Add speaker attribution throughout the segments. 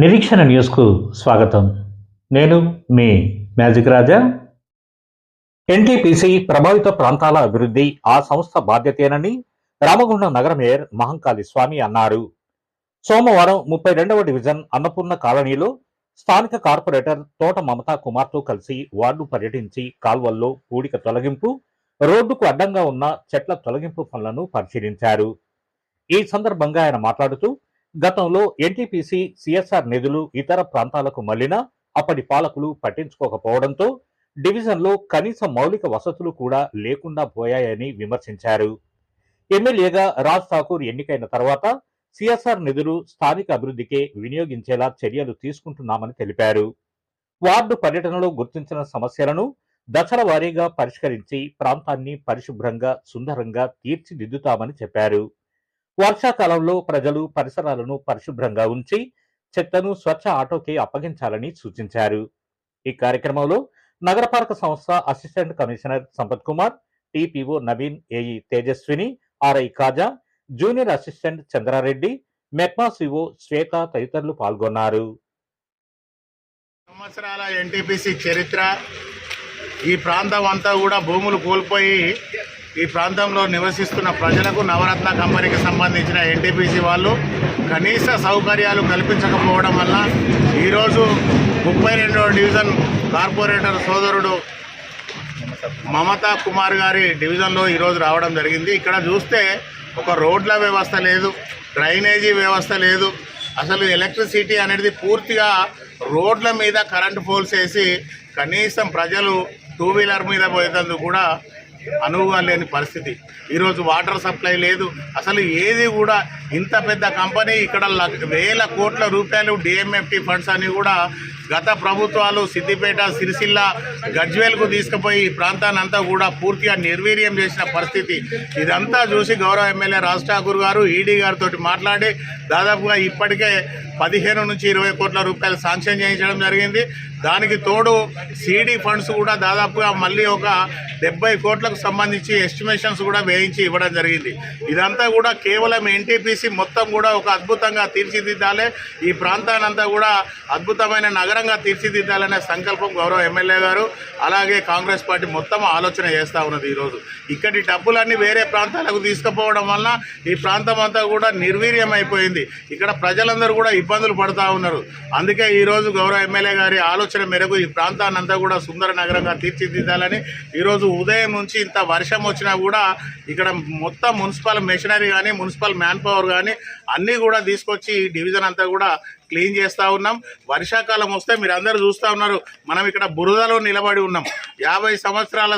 Speaker 1: నిరీక్షణ న్యూస్కు స్వాగతం. నేను మీ మ్యాజిక్ రాజా. ఎన్టీపీసీ ప్రభావిత ప్రాంతాల అభివృద్ధి ఆ సంస్థ బాధ్యతేనని రామగుండం నగర మేయర్ మహంకాళి స్వామి అన్నారు. సోమవారం 32వ డివిజన్ అన్నపూర్ణ కాలనీలో స్థానిక కార్పొరేటర్ తోట మమతా కుమార్తో కలిసి వార్డు పర్యటించి కాల్వల్లో పూడిక తొలగింపు, రోడ్డుకు అడ్డంగా ఉన్న చెట్ల తొలగింపు పనులను పరిశీలించారు. ఈ సందర్భంగా ఆయన మాట్లాడుతూ, గతంలో ఎన్టీపీసీ సిఎస్ఆర్ నిధులు ఇతర ప్రాంతాలకు మళ్లినా అప్పటి పాలకులు పట్టించుకోకపోవడంతో డివిజన్లో కనీస మౌలిక వసతులు కూడా లేకుండా పోయాయని విమర్శించారు. ఎమ్మెల్యేగా రాజ్ ఠాకూర్ ఎన్నికైన తర్వాత సిఎస్ఆర్ నిధులు స్థానిక అభివృద్ధికే వినియోగించేలా చర్యలు తీసుకుంటున్నామని తెలిపారు. వార్డు పర్యటనలో గుర్తించిన సమస్యలను దశల వారీగా పరిష్కరించి ప్రాంతాన్ని పరిశుభ్రంగా, సుందరంగా తీర్చిదిద్దుతామని చెప్పారు. వర్షాకాలంలో ప్రజలు పరిసరాలను పరిశుభ్రంగా ఉంచి చెత్తను స్వచ్ఛ ఆటోకే అప్పగించాలని సూచించారు. ఈ కార్యక్రమంలో నగరపాలక సంస్థ assistant commissioner Sampath Kumar, TPO Naveen, AE Tejaswini, RI Kaja, junior assistant Chandra Reddy, MEPMA CO Swetha తదితరులు పాల్గొన్నారు.
Speaker 2: సంవత్సరాల ఎన్టీపీసీ చరిత్ర, ఈ ప్రాంతం అంతా కూడా భూములు కోల్పోయి ఈ ప్రాంతంలో నివసిస్తున్న ప్రజలకు నవరత్న కంపెనీకి సంబంధించిన ఎన్టీపీసీ వాళ్ళు కనీస సౌకర్యాలు కల్పించకపోవడం వల్ల ఈరోజు 32వ డివిజన్ కార్పొరేటర్ సోదరుడు మమతా కుమార్ గారి డివిజన్లో ఈరోజు రావడం జరిగింది. ఇక్కడ చూస్తే ఒక రోడ్ల వ్యవస్థ లేదు, డ్రైనేజీ వ్యవస్థ లేదు, అసలు ఎలక్ట్రిసిటీ అనేది పూర్తిగా రోడ్ల మీద కరెంటు పోల్స్ వేసి కనీసం ప్రజలు టూ వీలర్ మీద పోయేందుకు కూడా అనువుగా లేని పరిస్థితి. ఈరోజు వాటర్ సప్లై లేదు, అసలు ఏది కూడా. ఇంత పెద్ద కంపెనీ ఇక్కడ వేల కోట్ల రూపాయలు డిఎంఎఫ్టి ఫండ్స్ అని కూడా గత ప్రభుత్వాలు సిద్దిపేట, సిరిసిల్ల, గజ్వేల్కు తీసుకుపోయి ఈ ప్రాంతాన్ని అంతా కూడా పూర్తిగా నిర్వీర్యం చేసిన పరిస్థితి. ఇదంతా చూసి గౌరవ ఎమ్మెల్యే రాజ్ ఠాకూర్ గారు ఈడీ గారితో మాట్లాడి దాదాపుగా ఇప్పటికే 15 నుంచి 20 కోట్ల రూపాయలు శాంక్షన్ చేయించడం జరిగింది. దానికి తోడు సిడి ఫండ్స్ కూడా దాదాపుగా మళ్ళీ ఒక 70 కోట్లకు సంబంధించి ఎస్టిమేషన్స్ కూడా వేయించి ఇవ్వడం జరిగింది. ఇదంతా కూడా కేవలం ఎన్టీపీసీ మొత్తం కూడా ఒక అద్భుతంగా తీర్చిదిద్దాలి, ఈ ప్రాంతానంతా కూడా అద్భుతమైన నగరంగా తీర్చిదిద్దాలనే సంకల్పం గౌరవ ఎమ్మెల్యే గారు అలాగే కాంగ్రెస్ పార్టీ మొత్తం ఆలోచన చేస్తూ ఉన్నది. ఈరోజు ఇక్కడి డబ్బులన్నీ వేరే ప్రాంతాలకు తీసుకుపోవడం వల్ల ఈ ప్రాంతం అంతా కూడా నిర్వీర్యం అయిపోయింది. ఇక్కడ ప్రజలందరూ కూడా ఇబ్బందులు పడుతూ ఉన్నారు. అందుకే ఈరోజు గౌరవ ఎమ్మెల్యే గారి ఆలోచన మేరకు ఈ ప్రాంతాన్ని అంతా కూడా సుందర నగరంగా తీర్చిదిద్దాలని ఈరోజు ఉదయం నుంచి ఇంత వర్షం వచ్చినా కూడా ఇక్కడ మొత్తం మున్సిపల్ మెషినరీ కానీ, మున్సిపల్ మ్యాన్ పవర్ కానీ అన్నీ కూడా తీసుకొచ్చి ఈ డివిజన్ అంతా కూడా క్లీన్ చేస్తూ ఉన్నాం. వర్షాకాలం వస్తే మీరు అందరూ చూస్తూ ఉన్నారు, మనం ఇక్కడ బురదలో నిలబడి ఉన్నాం. 50 సంవత్సరాల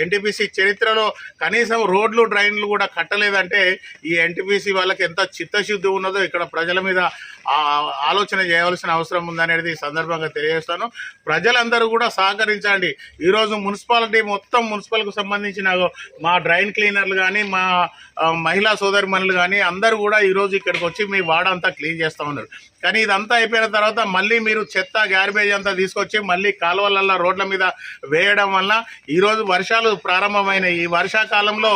Speaker 2: ఎన్టీపీసీ చరిత్రలో కనీసం రోడ్లు, డ్రైన్లు కూడా కట్టలేదంటే ఈ ఎన్టీపీసీ వాళ్ళకి ఎంత చిత్తశుద్ధి ఉన్నదో ఇక్కడ ప్రజల మీద ఆలోచన చేయవలసిన అవసరం ఉందనేది ఈ సందర్భంగా తెలియజేస్తాను. ప్రజలందరూ కూడా సహకరించండి. ఈరోజు మున్సిపాలిటీ మొత్తం మున్సిపల్కు సంబంధించిన మా డ్రైన్ క్లీనర్లు కానీ, మా మహిళా సోదరిమణులు కానీ అందరూ కూడా ఈరోజు ఇక్కడికి వచ్చి మీ వార్డ్ అంతా క్లీన్ చేస్తూ ఉన్నారు. కానీ ఇదంతా అయిపోయిన తర్వాత మళ్ళీ మీరు చెత్త, గ్యార్బేజ్ అంతా తీసుకొచ్చి మళ్ళీ కాలువలల్లో రోడ్ల మీద వేయడం వల్ల ఈరోజు వర్షాలు ప్రారంభమైన ఈ వర్షాకాలంలో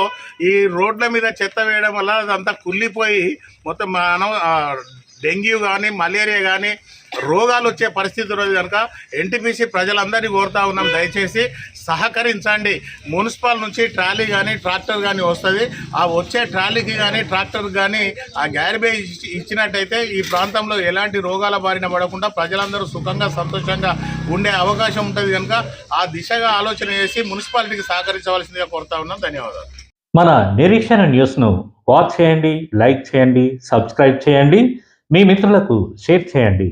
Speaker 2: ఈ రోడ్ల మీద చెత్త వేయడం వల్ల అదంతా కుళ్ళిపోయి మొత్తం డెంగ్యూ కానీ, మలేరియా కానీ రోగాలు వచ్చే పరిస్థితి రోజు కనుక ఎన్టీపీసీ ప్రజలందరినీ కోరుతా ఉన్నాం, దయచేసి సహకరించండి. మున్సిపల్ నుంచి ట్రాలీ కానీ, ట్రాక్టర్ కానీ వస్తుంది. ఆ వచ్చే ట్రాలీకి కానీ, ట్రాక్టర్కి కానీ ఆ గ్యార్బేజ్ ఇచ్చినట్టయితే ఈ ప్రాంతంలో ఎలాంటి రోగాల బారిన పడకుండా ప్రజలందరూ సుఖంగా, సంతోషంగా ఉండే అవకాశం ఉంటుంది. కనుక ఆ దిశగా ఆలోచన చేసి మున్సిపాలిటీకి సహకరించవలసిందిగా కోరుతా ఉన్నాం. ధన్యవాదాలు.
Speaker 1: మన నిరీక్షణ న్యూస్ను వాచ్ చేయండి, లైక్ చేయండి, సబ్స్క్రైబ్ చేయండి, మీ మిత్రులకు షేర్ చేయండి.